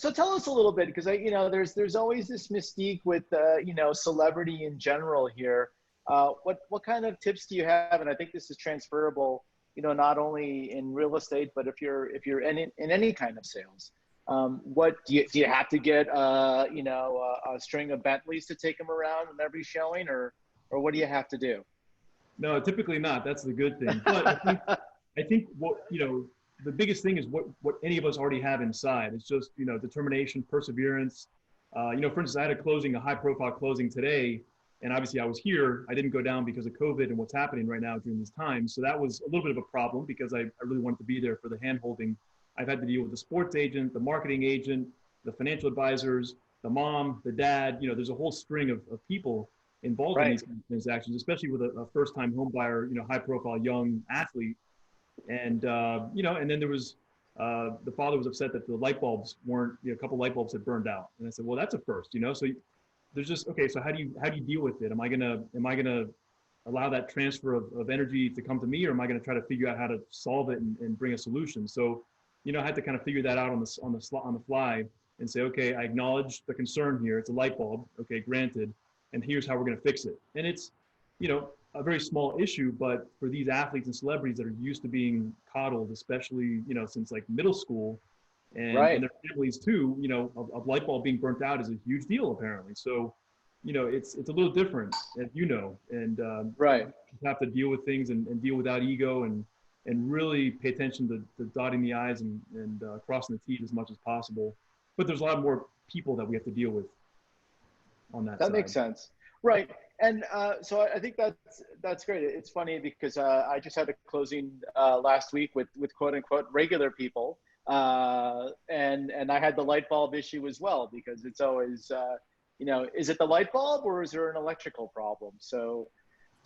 so tell us a little bit, because there's always this mystique with celebrity in general here. What kind of tips do you have? And I think this is transferable, not only in real estate, but if you're in any kind of sales. What do you have to get a string of Bentleys to take them around in every showing, or what do you have to do? No, typically not. That's the good thing. But I think what, the biggest thing is what any of us already have inside. It's just, determination, perseverance. For instance, I had a high profile closing today, and obviously I was here. I didn't go down because of COVID and what's happening right now during these times. So that was a little bit of a problem because I really wanted to be there for the hand holding. I've had to deal with the sports agent, the marketing agent, the financial advisors, the mom, the dad. There's a whole string of people involved in Right. these kind of transactions, especially with a first-time home buyer, high profile young athlete. And, and then there was, the father was upset that the light bulbs weren't, a couple light bulbs had burned out. And I said, well, that's a first, so there's just, okay, so how do you deal with it? Am I gonna allow that transfer of energy to come to me, or am I gonna try to figure out how to solve it and bring a solution? So, I had to kind of figure that out on the fly and say, okay, I acknowledge the concern here. It's a light bulb. Okay, granted. And here's how we're going to fix it. And it's, a very small issue, but for these athletes and celebrities that are used to being coddled, especially, since like middle school Right. and their families too, a light bulb being burnt out is a huge deal apparently. So, it's a little different, as and Right. you have to deal with things and deal without ego and really pay attention to dotting the I's and crossing the T's as much as possible. But there's a lot more people that we have to deal with on that That side. makes sense. Right. And so I think that's great. It's funny because I just had a closing last week with quote unquote regular people, and I had the light bulb issue as well, because it's always is it the light bulb or is there an electrical problem?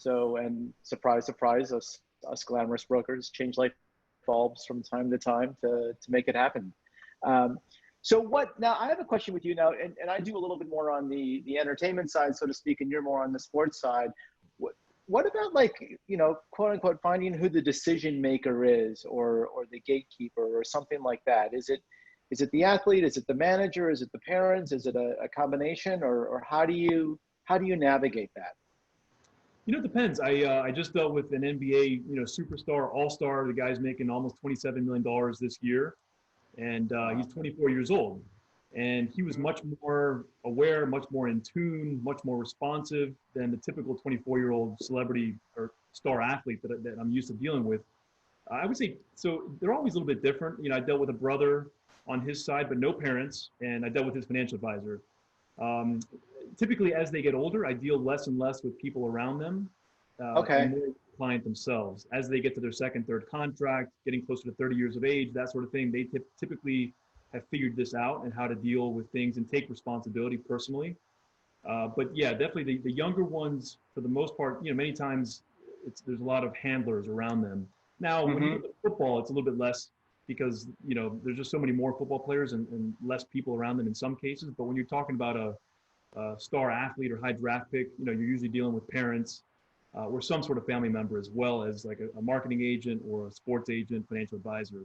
And surprise, surprise, us glamorous brokers change light bulbs from time to time to make it happen. So now I have a question with you now, and I do a little bit more on the entertainment side, so to speak, and you're more on the sports side. What about, like, quote unquote, finding who the decision maker is, or the gatekeeper, or something like that? Is it the athlete? Is it the manager? Is it the parents? Is it a combination, or how do you navigate that? It depends. I just dealt with an NBA, superstar, all-star. The guy's making almost $27 million this year. And he's 24 years old. And he was much more aware, much more in tune, much more responsive than the typical 24-year-old celebrity or star athlete that I'm used to dealing with. I would say, so they're always a little bit different. I dealt with a brother on his side, but no parents. And I dealt with his financial advisor. Typically, as they get older, I deal less and less with people around them. Okay. And more with the client themselves. As they get to their second, third contract, getting closer to 30 years of age, that sort of thing, they typically have figured this out and how to deal with things and take responsibility personally. But yeah, definitely the younger ones, for the most part, many times there's a lot of handlers around them. Now, when you Mm-hmm. look at football, it's a little bit less because, there's just so many more football players and less people around them in some cases. But when you're talking about a star athlete or high draft pick, you're usually dealing with parents or some sort of family member, as well as like a marketing agent or a sports agent, financial advisor.